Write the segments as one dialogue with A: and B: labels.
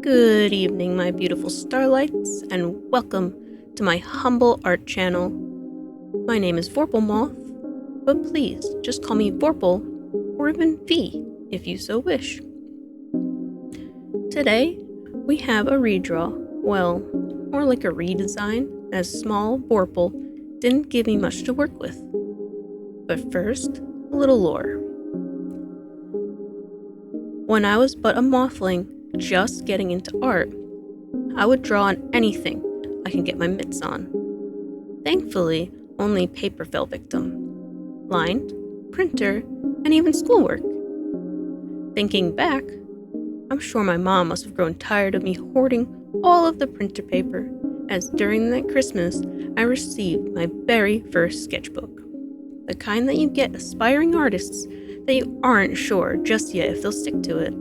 A: Good evening, my beautiful Starlights, and welcome to my humble art channel. My name is Vorpal Moth, but please just call me Vorpal, or even V, if you so wish. Today, we have a redraw, well, more like a redesign, as small Vorpal didn't give me much to work with. But first, a little lore. When I was but a mothling, just getting into art, I would draw on anything I can get my mitts on. Thankfully, only paper fell victim. Lined, printer, and even schoolwork. Thinking back, I'm sure my mom must have grown tired of me hoarding all of the printer paper, as during that Christmas, I received my very first sketchbook. The kind that you get aspiring artists that you aren't sure just yet if they'll stick to it.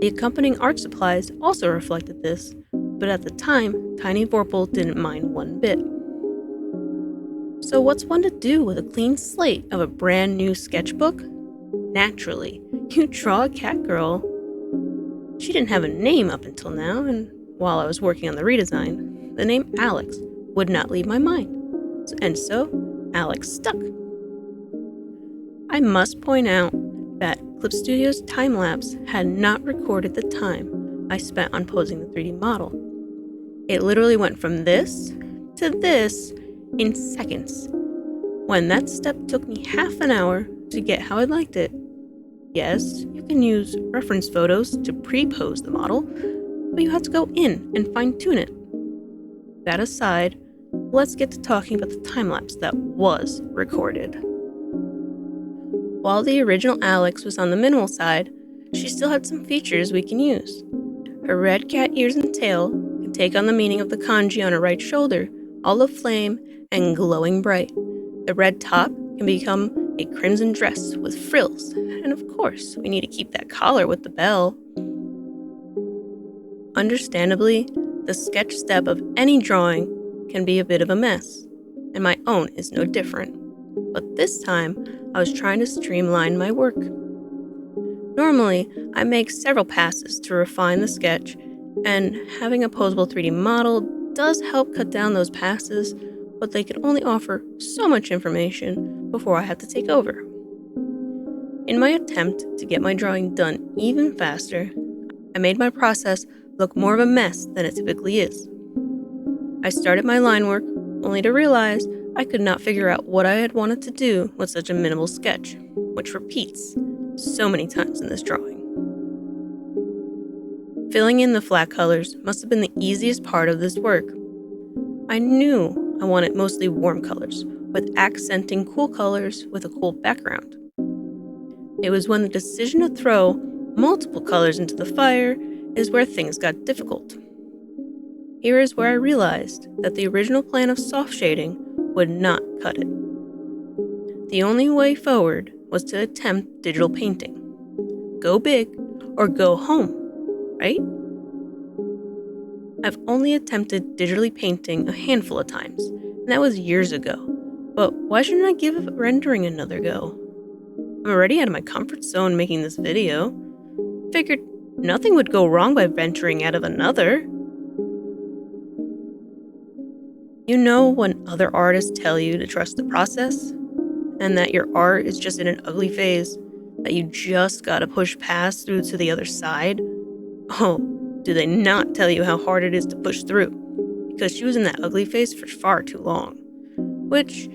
A: The accompanying art supplies also reflected this, but at the time, Tiny Vorpal didn't mind one bit. So what's one to do with a clean slate of a brand new sketchbook? Naturally, you draw a cat girl. She didn't have a name up until now, and while I was working on the redesign, the name Alex would not leave my mind, and so Alex stuck. I must point out that Clip Studio's Timelapse had not recorded the time I spent on posing the 3D model. It literally went from this to this in seconds, when that step took me half an hour to get how I liked it. Yes, you can use reference photos to pre-pose the model, but you have to go in and fine-tune it. That aside, let's get to talking about the time-lapse that was recorded. While the original Alex was on the minimal side, she still had some features we can use. Her red cat ears and tail can take on the meaning of the kanji on her right shoulder, all aflame and glowing bright. The red top can become a crimson dress with frills, and of course, we need to keep that collar with the bell. Understandably, the sketch step of any drawing can be a bit of a mess, and my own is no different. But this time, I was trying to streamline my work. Normally, I make several passes to refine the sketch, and having a posable 3D model does help cut down those passes, but they can only offer so much information before I have to take over. In my attempt to get my drawing done even faster, I made my process look more of a mess than it typically is. I started my line work, only to realize I could not figure out what I had wanted to do with such a minimal sketch, which repeats so many times in this drawing. Filling in the flat colors must have been the easiest part of this work. I knew I wanted mostly warm colors, with accenting cool colors with a cool background. It was when the decision to throw multiple colors into the fire is where things got difficult. Here is where I realized that the original plan of soft shading would not cut it. The only way forward was to attempt digital painting. Go big or go home, right? I've only attempted digitally painting a handful of times, and that was years ago. But why shouldn't I give rendering another go? I'm already out of my comfort zone making this video. Figured nothing would go wrong by venturing out of another. You know when other artists tell you to trust the process, and that your art is just in an ugly phase that you just gotta push past through to the other side? Oh, do they not tell you how hard it is to push through? Because she was in that ugly phase for far too long. Which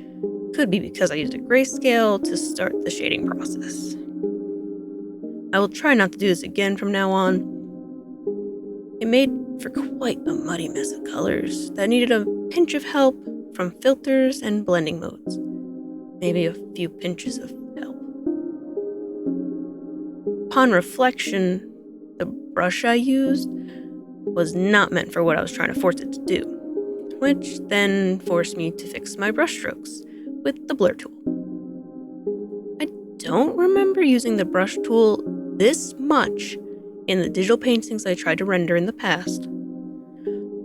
A: could be because I used a grayscale to start the shading process. I will try not to do this again from now on. It made for quite a muddy mess of colors that needed a pinch of help from filters and blending modes. Maybe a few pinches of help. Upon reflection, the brush I used was not meant for what I was trying to force it to do, which then forced me to fix my brush strokes with the blur tool. I don't remember using the brush tool this much in the digital paintings I tried to render in the past.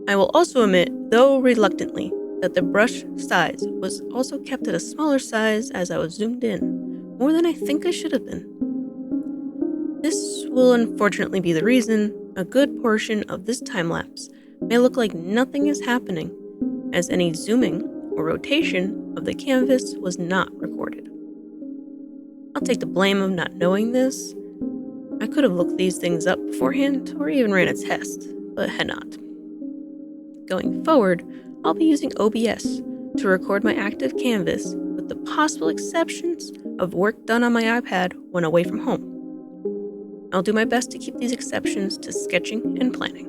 A: I will also admit, though reluctantly, that the brush size was also kept at a smaller size as I was zoomed in, more than I think I should have been. This will unfortunately be the reason a good portion of this time lapse may look like nothing is happening, as any zooming or rotation of the canvas was not recorded. I'll take the blame of not knowing this. I could have looked these things up beforehand or even ran a test, but had not. Going forward, I'll be using OBS to record my active canvas with the possible exceptions of work done on my iPad when away from home. I'll do my best to keep these exceptions to sketching and planning.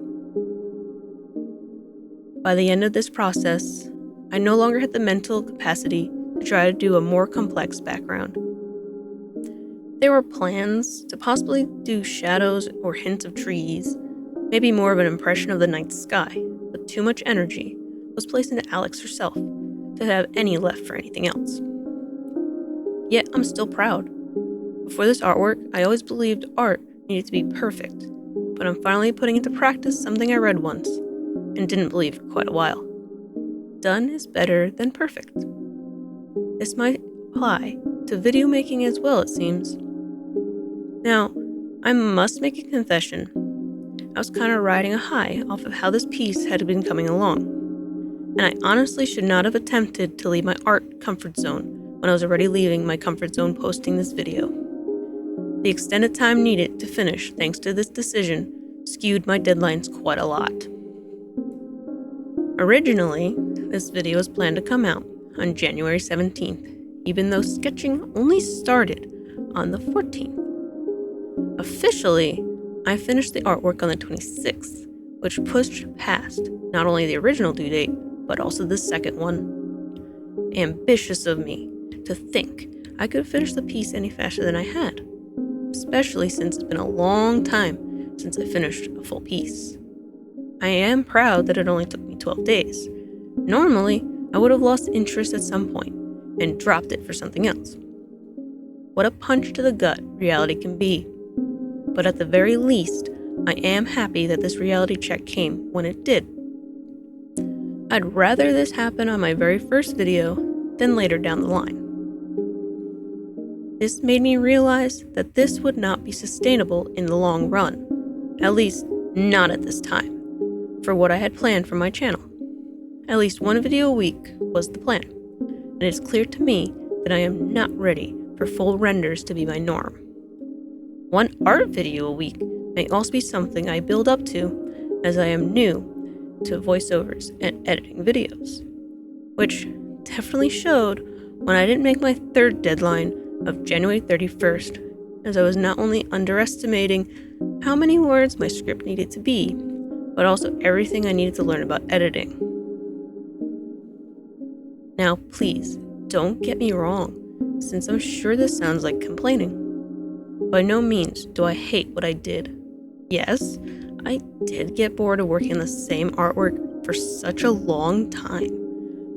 A: By the end of this process, I no longer had the mental capacity to try to do a more complex background. There were plans to possibly do shadows or hints of trees, maybe more of an impression of the night sky, but too much energy was placed into Alex herself to have any left for anything else. Yet I'm still proud. Before this artwork, I always believed art needed to be perfect, but I'm finally putting into practice something I read once and didn't believe for quite a while. Done is better than perfect. This might apply to video making as well, it seems. Now, I must make a confession. I was kind of riding a high off of how this piece had been coming along, and I honestly should not have attempted to leave my art comfort zone when I was already leaving my comfort zone posting this video. The extended time needed to finish thanks to this decision skewed my deadlines quite a lot. Originally, this video was planned to come out on January 17th, even though sketching only started on the 14th. Officially, I finished the artwork on the 26th, which pushed past not only the original due date, but also the second one. Ambitious of me to think I could finish the piece any faster than I had, especially since it's been a long time since I finished a full piece. I am proud that it only took me 12 days. Normally, I would have lost interest at some point and dropped it for something else. What a punch to the gut reality can be. But at the very least, I am happy that this reality check came when it did. I'd rather this happen on my very first video than later down the line. This made me realize that this would not be sustainable in the long run, at least not at this time, for what I had planned for my channel. At least one video a week was the plan, and it is clear to me that I am not ready for full renders to be my norm. One art video a week may also be something I build up to, as I am new to voiceovers and editing videos, which definitely showed when I didn't make my third deadline of January 31st, as I was not only underestimating how many words my script needed to be, but also everything I needed to learn about editing. Now, please, don't get me wrong, since I'm sure this sounds like complaining. By no means do I hate what I did. Yes, I did get bored of working on the same artwork for such a long time,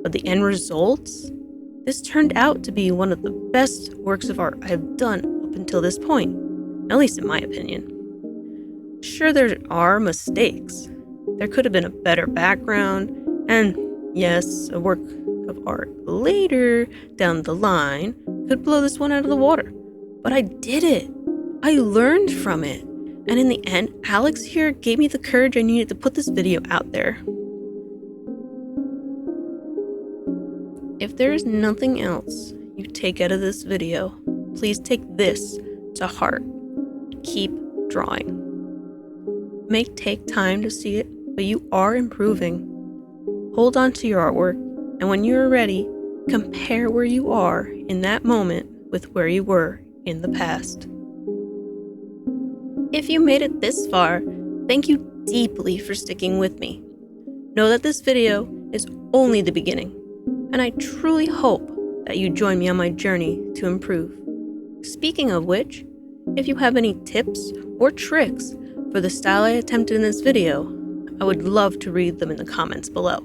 A: but the end results? This turned out to be one of the best works of art I have done up until this point, at least in my opinion. Sure, there are mistakes. There could have been a better background, and yes, a work of art later down the line could blow this one out of the water. But I did it. I learned from it. And in the end, Alex here gave me the courage I needed to put this video out there. If there is nothing else you take out of this video, please take this to heart. Keep drawing. It may take time to see it, but you are improving. Hold on to your artwork, and when you are ready, compare where you are in that moment with where you were in the past. If you made it this far, thank you deeply for sticking with me. Know that this video is only the beginning, and I truly hope that you join me on my journey to improve. Speaking of which, if you have any tips or tricks for the style I attempted in this video, I would love to read them in the comments below.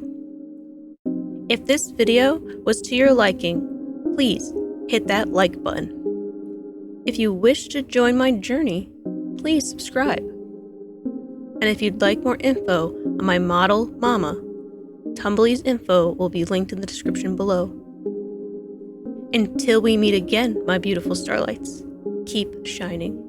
A: If this video was to your liking, please hit that like button. If you wish to join my journey, please subscribe. And if you'd like more info on my model, Mama, Tumbly's info will be linked in the description below. Until we meet again, my beautiful starlights, keep shining.